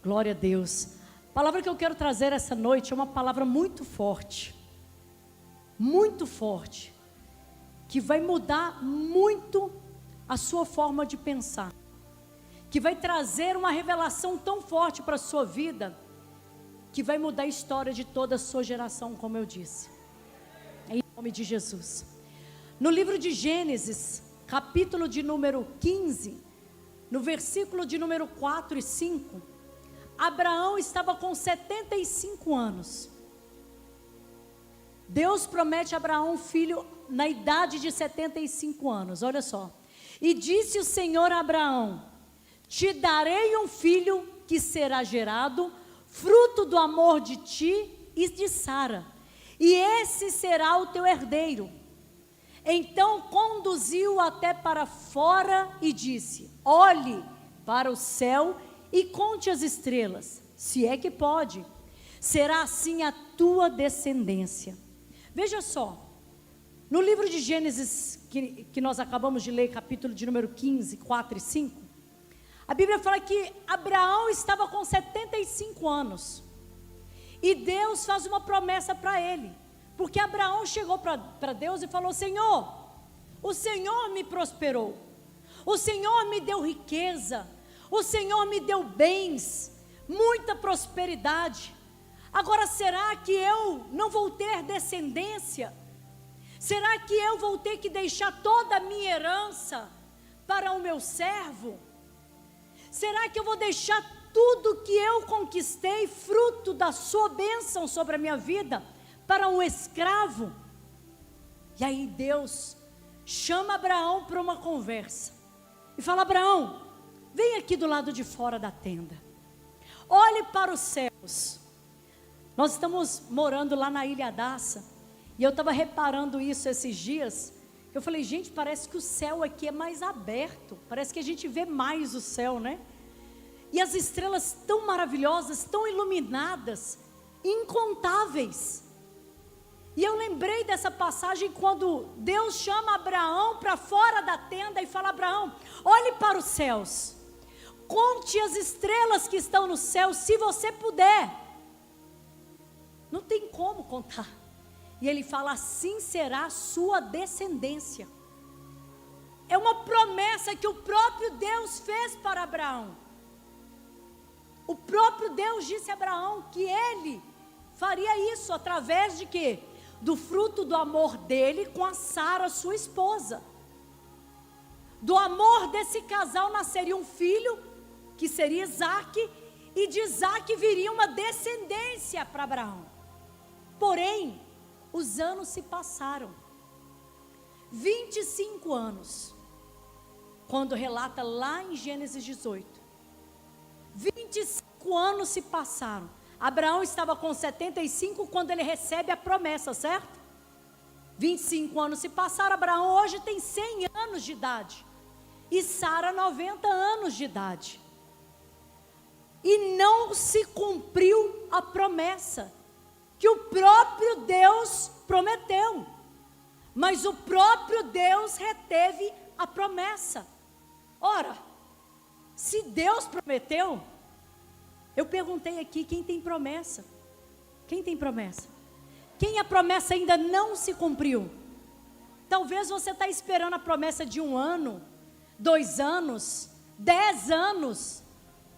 Glória a Deus. A palavra que eu quero trazer essa noite é uma palavra muito forte, que vai mudar muito a sua forma de pensar, que vai trazer uma revelação tão forte para a sua vida, que vai mudar a história de toda a sua geração, como eu disse, em nome de Jesus. No livro de Gênesis, capítulo de número 15, no versículo de número 4 e 5, Abraão estava com 75 anos. Deus promete a Abraão um filho na idade de 75 anos, olha só. E disse o Senhor a Abraão: te darei um filho que será gerado, fruto do amor de ti e de Sara, e esse será o teu herdeiro. Então conduziu-o até para fora e disse: olhe para o céu e conte as estrelas, se é que pode. Será assim a tua descendência. Veja só, no livro de Gênesis, que nós acabamos de ler, capítulo de número 15, 4 e 5, a Bíblia fala que Abraão estava com 75 anos, e Deus faz uma promessa para ele, porque Abraão chegou para Deus e falou: Senhor, o Senhor me prosperou, o Senhor me deu riqueza, o Senhor me deu bens, muita prosperidade. Agora será que eu não vou ter descendência? Será que eu vou ter que deixar toda a minha herança para o meu servo? Será que eu vou deixar tudo que eu conquistei, fruto da sua bênção sobre a minha vida, para um escravo? E aí Deus chama Abraão para uma conversa e fala: Abraão, vem aqui do lado de fora da tenda, olhe para os céus. Nós estamos morando lá na Ilha Daça, e eu estava reparando isso esses dias. Eu falei: gente, parece que o céu aqui é mais aberto, parece que a gente vê mais o céu, né? E as estrelas tão maravilhosas, tão iluminadas, incontáveis. E eu lembrei dessa passagem quando Deus chama Abraão para fora da tenda e fala: Abraão, olhe para os céus, conte as estrelas que estão no céu, se você puder. Não tem como contar. E ele fala: assim será a sua descendência. É uma promessa que o próprio Deus fez para Abraão. O próprio Deus disse a Abraão que ele faria isso através de quê? Do fruto do amor dele com a Sara, sua esposa. Do amor desse casal nasceria um filho, que seria Isaque, e de Isaque viria uma descendência para Abraão. Porém, os anos se passaram, 25 anos, quando relata lá em Gênesis 18, 25 anos se passaram. Abraão estava com 75 quando ele recebe a promessa, certo? 25 anos se passaram. Abraão hoje tem 100 anos de idade, e Sara 90 anos de idade, e não se cumpriu a promessa que o próprio Deus prometeu, mas o próprio Deus reteve a promessa. Ora, se Deus prometeu, eu perguntei aqui: quem tem promessa? Quem tem promessa? Quem a promessa ainda não se cumpriu? Talvez você está esperando a promessa de 1 ano, 2 anos, 10 anos,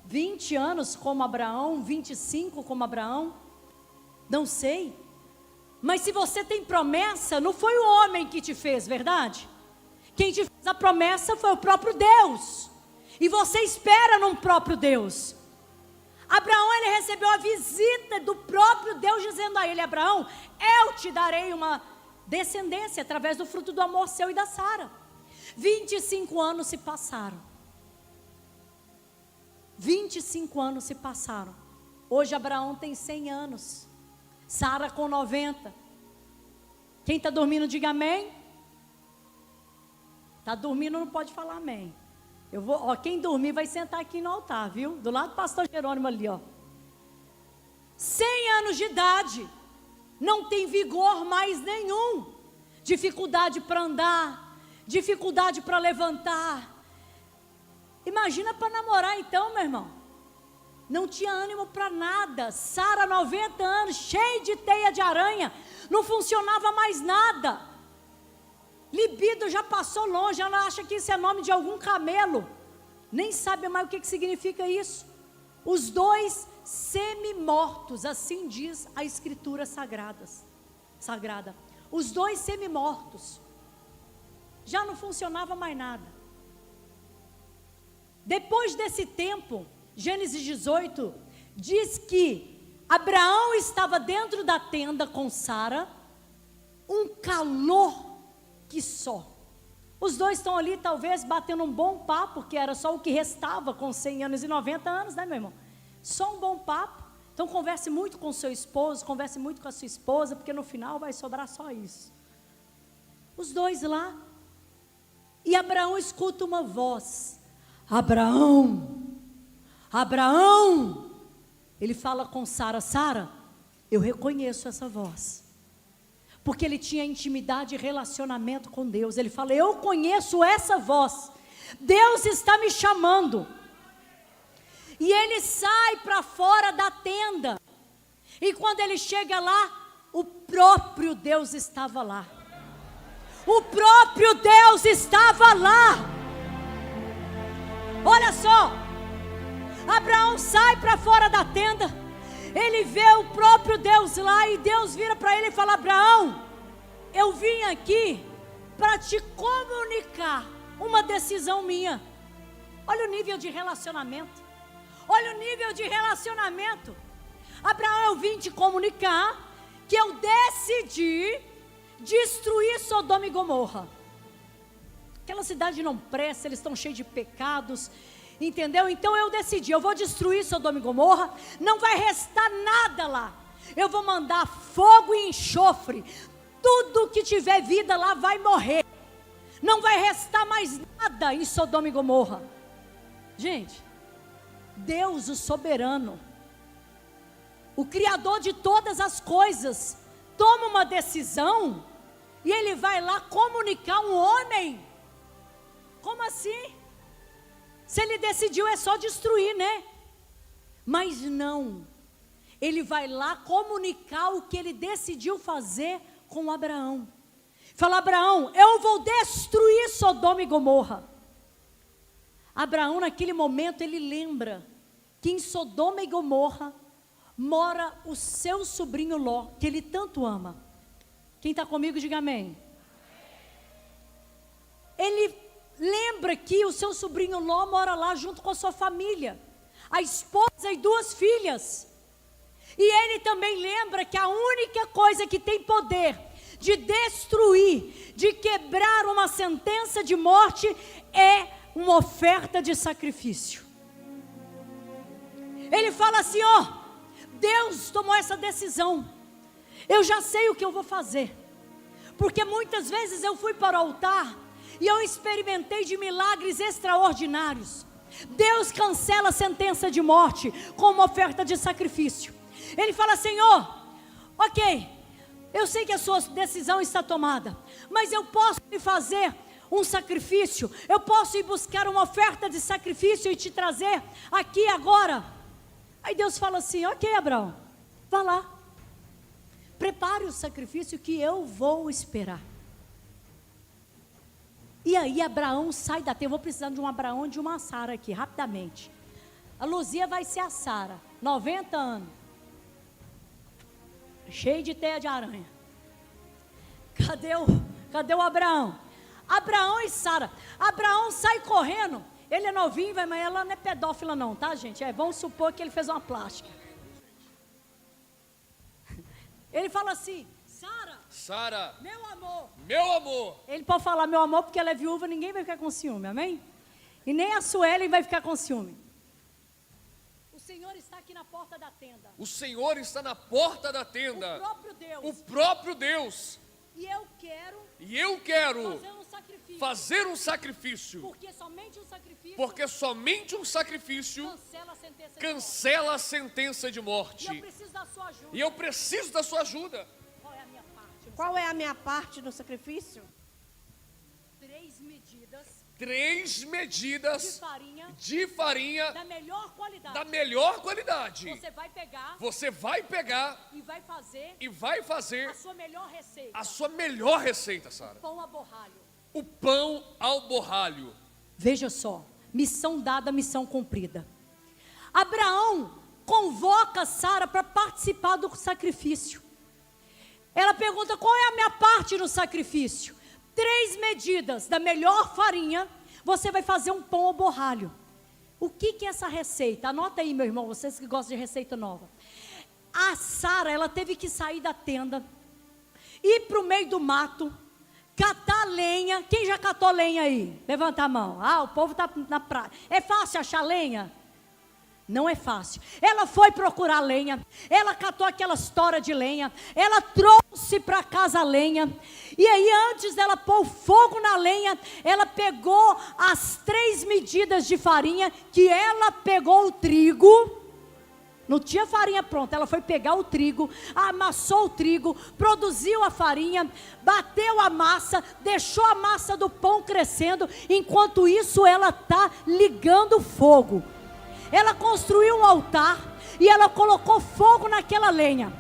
20 anos como Abraão, 25 como Abraão. Não sei, mas se você tem promessa, não foi o homem que te fez, verdade? Quem te fez a promessa foi o próprio Deus, e você espera num próprio Deus. Abraão, ele recebeu a visita do próprio Deus, dizendo a ele: Abraão, eu te darei uma descendência, através do fruto do amor seu e da Sara. 25 anos se passaram, 25 anos se passaram, hoje Abraão tem 100 anos, Sara com 90. Quem está dormindo, diga amém. Está dormindo, não pode falar amém. Eu vou, quem dormir vai sentar aqui no altar, viu? Do lado do pastor Jerônimo ali, 100 anos de idade, não tem vigor mais nenhum, dificuldade para andar, dificuldade para levantar. Imagina para namorar então, meu irmão. não tinha ânimo para nada. Sara, 90 anos, cheia de teia de aranha, não funcionava mais nada. Libido já passou longe, ela acha que isso é nome de algum camelo, nem sabe mais o que significa isso. Os dois semi-mortos, assim diz a Escritura sagrada. Os dois semi-mortos, já não funcionava mais nada. Depois desse tempo, Gênesis 18 diz que Abraão estava dentro da tenda com Sara, um calor que só. Os dois estão ali talvez batendo um bom papo, que era só o que restava com 100 anos e 90 anos, né, meu irmão? Só um bom papo. Então converse muito com o seu esposo, converse muito com a sua esposa, porque no final vai sobrar só isso. Os dois lá, e Abraão escuta uma voz: Abraão, Abraão. Ele fala com Sara: Sara, eu reconheço essa voz, porque ele tinha intimidade e relacionamento com Deus. Ele fala: eu conheço essa voz, Deus está me chamando. E ele sai para fora da tenda, e quando ele chega lá, o próprio Deus estava lá. O próprio Deus estava lá. Olha só, Abraão sai para fora da tenda, ele vê o próprio Deus lá, e Deus vira para ele e fala: Abraão, eu vim aqui para te comunicar uma decisão minha. Olha o nível de relacionamento. Olha o nível de relacionamento. Abraão, eu vim te comunicar que eu decidi destruir Sodoma e Gomorra. Aquela cidade não presta, eles estão cheios de pecados, entendeu? Então eu decidi, eu vou destruir Sodoma e Gomorra, não vai restar nada lá. Eu vou mandar fogo e enxofre, tudo que tiver vida lá vai morrer. Não vai restar mais nada em Sodoma e Gomorra. Gente, Deus, o soberano, o criador de todas as coisas, toma uma decisão e ele vai lá comunicar um homem. Como assim? Se ele decidiu é só destruir, né? Mas não, ele vai lá comunicar o que ele decidiu fazer com Abraão. Fala: Abraão, eu vou destruir Sodoma e Gomorra. Abraão, naquele momento, ele lembra que em Sodoma e Gomorra mora o seu sobrinho Ló, que ele tanto ama. Quem está comigo, diga amém. Ele lembra que o seu sobrinho Ló mora lá junto com a sua família, a esposa e 2 filhas. E ele também lembra que a única coisa que tem poder de destruir, de quebrar uma sentença de morte, é uma oferta de sacrifício. Ele fala assim: ó, Deus tomou essa decisão, eu já sei o que eu vou fazer, porque muitas vezes eu fui para o altar e eu experimentei de milagres extraordinários. Deus cancela a sentença de morte com uma oferta de sacrifício. Ele fala: Senhor, ok, eu sei que a sua decisão está tomada, mas eu posso lhe fazer um sacrifício, eu posso ir buscar uma oferta de sacrifício e te trazer aqui agora. Aí Deus fala assim: ok, Abraão, vá lá, prepare o sacrifício que eu vou esperar. E aí Abraão sai da tenda. Eu vou precisar de um Abraão e de uma Sara aqui, rapidamente. A Luzia vai ser a Sara, 90 anos, cheio de teia de aranha. Cadê o Abraão? Abraão e Sara. Abraão sai correndo. Ele é novinho, mas ela não é pedófila não, tá, gente? Vamos supor que ele fez uma plástica. Ele fala assim: Sara, meu amor. Ele pode falar meu amor porque ela é viúva, ninguém vai ficar com ciúme, amém? E nem a Suelen vai ficar com ciúme. O Senhor está aqui na porta da tenda. O Senhor está na porta da tenda. O próprio Deus. E eu quero fazer um sacrifício. Porque somente um sacrifício cancela a sentença de morte. E eu preciso da sua ajuda. Qual é a minha parte no sacrifício? 3 medidas 3 medidas de farinha da melhor qualidade. Você vai pegar e vai fazer a sua melhor receita, Sara. Pão a borralho. O pão ao borralho. Veja só, missão dada, missão cumprida. Abraão convoca Sara para participar do sacrifício. Ela pergunta: qual é a minha parte no sacrifício? 3 medidas da melhor farinha, você vai fazer um pão ao borralho. O que é essa receita? Anota aí, meu irmão, vocês que gostam de receita nova. A Sara, ela teve que sair da tenda, ir para o meio do mato, catar lenha. Quem já catou lenha aí? Levanta a mão. O povo está na praia. É fácil achar lenha? Não é fácil. Ela foi procurar lenha, ela catou aquelas toras de lenha, ela trouxe para casa a lenha, e aí antes dela pôr o fogo na lenha, ela pegou as 3 medidas de farinha, que ela pegou o trigo, não tinha farinha pronta, ela foi pegar o trigo, amassou o trigo, produziu a farinha, bateu a massa, deixou a massa do pão crescendo, enquanto isso ela está ligando o fogo. Ela construiu um altar e ela colocou fogo naquela lenha.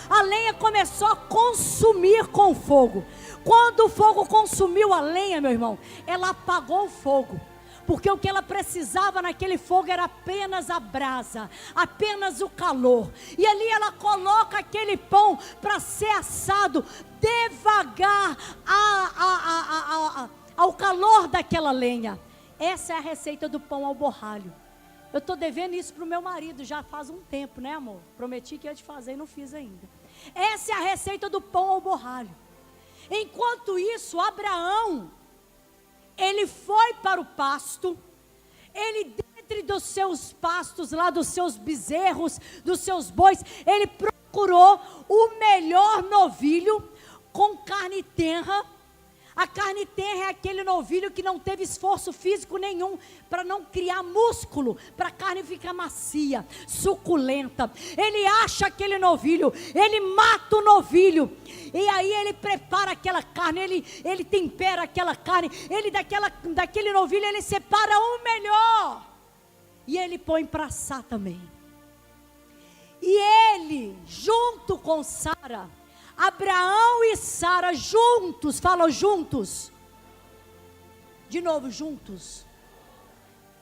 A lenha começou a consumir com o fogo. Quando o fogo consumiu a lenha, meu irmão, ela apagou o fogo. Porque o que ela precisava naquele fogo era apenas a brasa, apenas o calor. E ali ela coloca aquele pão para ser assado devagar ao calor daquela lenha. Essa é a receita do pão ao borralho. Eu estou devendo isso para o meu marido já faz um tempo, né, amor? Prometi que ia te fazer e não fiz ainda. Essa é a receita do pão ao borralho. Enquanto isso, Abraão, ele foi para o pasto, ele dentre dos seus pastos lá, dos seus bezerros, dos seus bois, ele procurou o melhor novilho com carne tenra. A carne tenra é aquele novilho que não teve esforço físico nenhum para não criar músculo, para a carne ficar macia, suculenta. Ele acha aquele novilho, ele mata o novilho, e aí ele prepara aquela carne, ele tempera aquela carne, ele daquele novilho ele separa o melhor, e ele põe para assar também. E ele, junto com Sara, Abraão e Sara juntos, falam juntos, de novo juntos,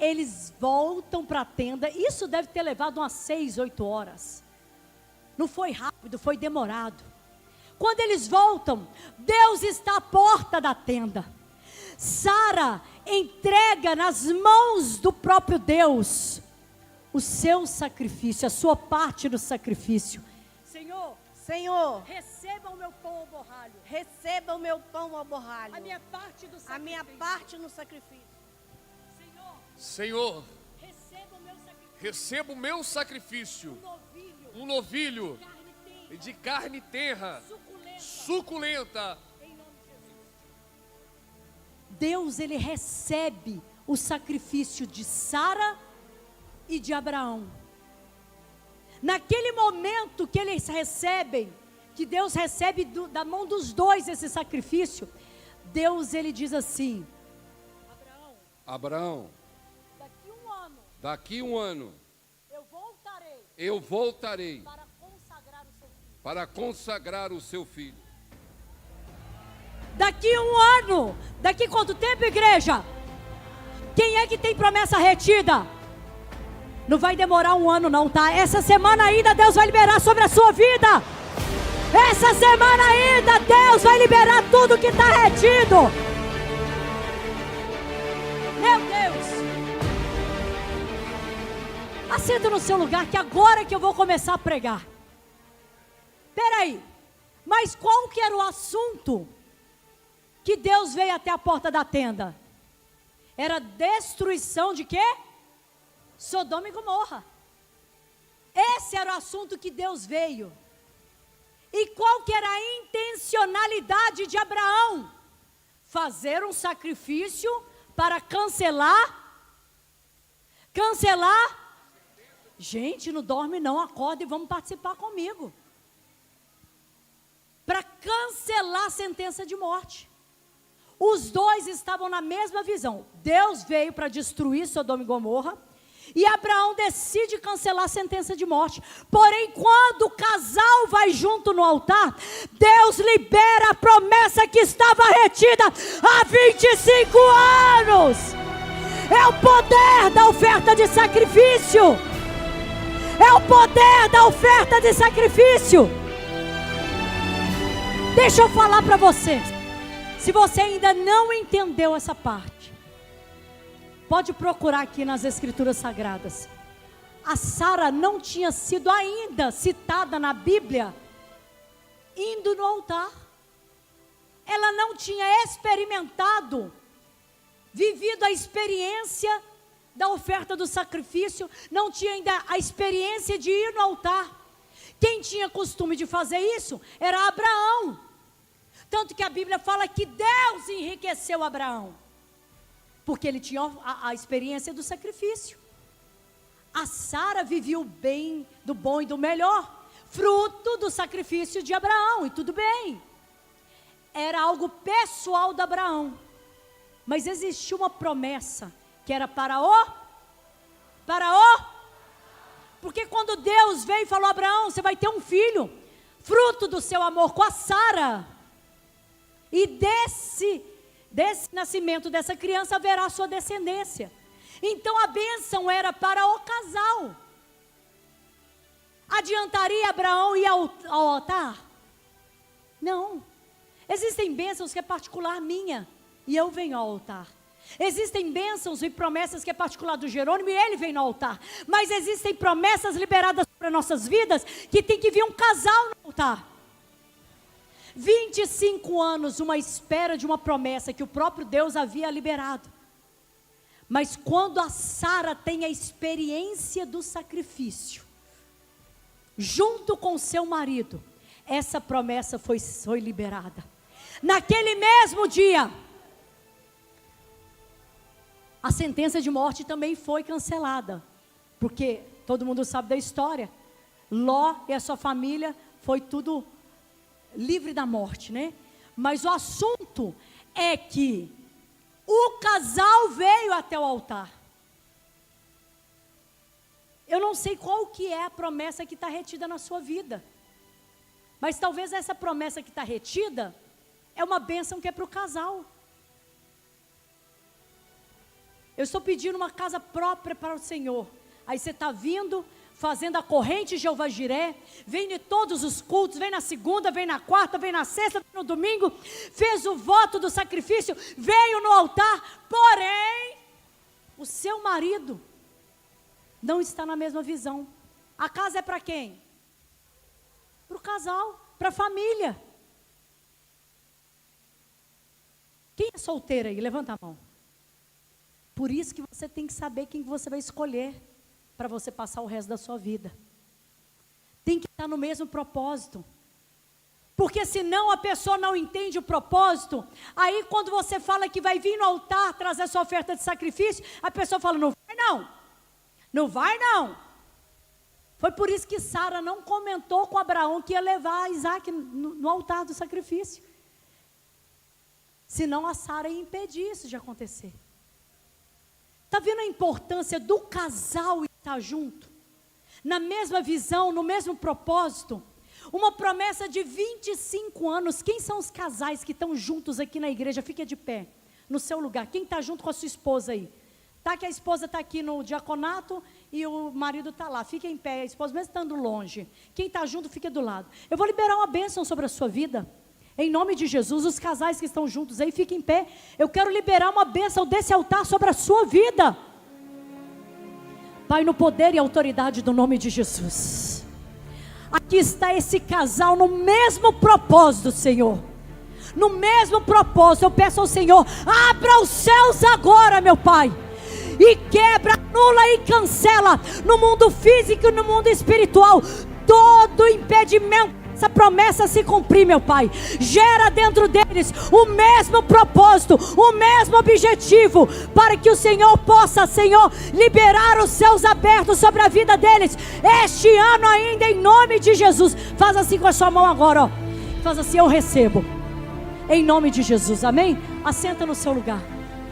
eles voltam para a tenda. Isso deve ter levado umas 6, 8 horas, não foi rápido, foi demorado. Quando eles voltam, Deus está à porta da tenda. Sara entrega nas mãos do próprio Deus o seu sacrifício, a sua parte do sacrifício. Senhor, receba o meu pão ao borralho. Receba o meu pão ao borralho. A minha parte do sacrifício. A minha parte no sacrifício. Senhor, receba o meu sacrifício. Um novilho de carne tenra, suculenta. Deus, ele recebe o sacrifício de Sara e de Abraão. Naquele momento que eles recebem, que Deus recebe da mão dos dois esse sacrifício, Deus, ele diz assim: Abraão, daqui um ano, eu voltarei para consagrar o seu filho. Daqui um ano, daqui quanto tempo, igreja? Quem é que tem promessa retida? Não vai demorar um ano não, tá? Essa semana ainda Deus vai liberar sobre a sua vida. Essa semana ainda Deus vai liberar tudo que está retido. Meu Deus. Assenta no seu lugar, que agora é que eu vou começar a pregar. Peraí, mas qual que era o assunto que Deus veio até a porta da tenda? Era destruição de quê? Sodoma e Gomorra. Esse era o assunto que Deus veio. E qual que era a intencionalidade de Abraão? Fazer um sacrifício para cancelar. Gente, não dorme não, acorda e vamos participar comigo. Para cancelar a sentença de morte. os dois estavam na mesma visão. Deus veio para destruir Sodoma e Gomorra, e Abraão decide cancelar a sentença de morte. Porém, quando o casal vai junto no altar, Deus libera a promessa que estava retida há 25 anos. É o poder da oferta de sacrifício. É o poder da oferta de sacrifício. Deixa eu falar para você. Se você ainda não entendeu essa parte, pode procurar aqui nas Escrituras Sagradas. A Sara não tinha sido ainda citada na Bíblia indo no altar. Ela não tinha experimentado, vivido a experiência da oferta do sacrifício, não tinha ainda a experiência de ir no altar. Quem tinha costume de fazer isso era Abraão. Tanto que a Bíblia fala que Deus enriqueceu Abraão, porque ele tinha a experiência do sacrifício. A Sara vivia o bem, do bom e do melhor, fruto do sacrifício de Abraão, e tudo bem. Era algo pessoal de Abraão, mas existia uma promessa, que era porque quando Deus veio e falou: Abraão, você vai ter um filho, fruto do seu amor com a Sara, e desse nascimento dessa criança haverá a sua descendência. Então a bênção era para o casal. Adiantaria Abraão ir ao altar? Não. Existem bênçãos que é particular minha, e eu venho ao altar. Existem bênçãos e promessas que é particular do Jerônimo, e ele vem no altar. Mas existem promessas liberadas para nossas vidas, que tem que vir um casal no altar. 25 anos, uma espera de uma promessa que o próprio Deus havia liberado. Mas quando a Sara tem a experiência do sacrifício, junto com seu marido, essa promessa foi liberada. Naquele mesmo dia, a sentença de morte também foi cancelada, porque todo mundo sabe da história. Ló e a sua família foi tudo livre da morte, né? Mas o assunto é que o casal veio até o altar. Eu não sei qual que é a promessa que está retida na sua vida, mas talvez essa promessa que está retida é uma bênção que é para o casal. Eu estou pedindo uma casa própria para o Senhor. Aí você está vindo, fazendo a corrente Jeová Jiré, vem de todos os cultos, vem na segunda, vem na quarta, vem na sexta, vem no domingo, fez o voto do sacrifício, veio no altar, porém, o seu marido não está na mesma visão. A casa é para quem? Para o casal, para a família. Quem é solteiro aí? Levanta a mão. Por isso que você tem que saber quem você vai escolher para você passar o resto da sua vida. Tem que estar no mesmo propósito. Porque senão a pessoa não entende o propósito. Aí quando você fala que vai vir no altar trazer sua oferta de sacrifício, a pessoa fala: não vai não. Não vai não. Foi por isso que Sara não comentou com Abraão que ia levar Isaac no altar do sacrifício. Senão a Sara ia impedir isso de acontecer. Está vendo a importância do casal estar junto? Na mesma visão, no mesmo propósito. Uma promessa de 25 anos. Quem são os casais que estão juntos aqui na igreja? Fica de pé, no seu lugar. Quem está junto com a sua esposa aí? Tá, que a esposa está aqui no diaconato e o marido está lá. Fica em pé, a esposa mesmo estando longe. Quem está junto, fica do lado. Eu vou liberar uma bênção sobre a sua vida. Em nome de Jesus, os casais que estão juntos aí, fiquem em pé. Eu quero liberar uma bênção desse altar sobre a sua vida. Pai, no poder e autoridade do nome de Jesus. Aqui está esse casal no mesmo propósito, Senhor. No mesmo propósito, eu peço ao Senhor: abra os céus agora, meu Pai. E quebra, anula e cancela no mundo físico e no mundo espiritual todo impedimento. Essa promessa se cumprir, meu Pai. Gera dentro deles o mesmo propósito, o mesmo objetivo, para que o Senhor possa, Senhor, liberar os céus abertos sobre a vida deles este ano ainda, em nome de Jesus. Faz assim com a sua mão agora, ó. Faz assim: eu recebo. em nome de Jesus, amém? Assenta no seu lugar.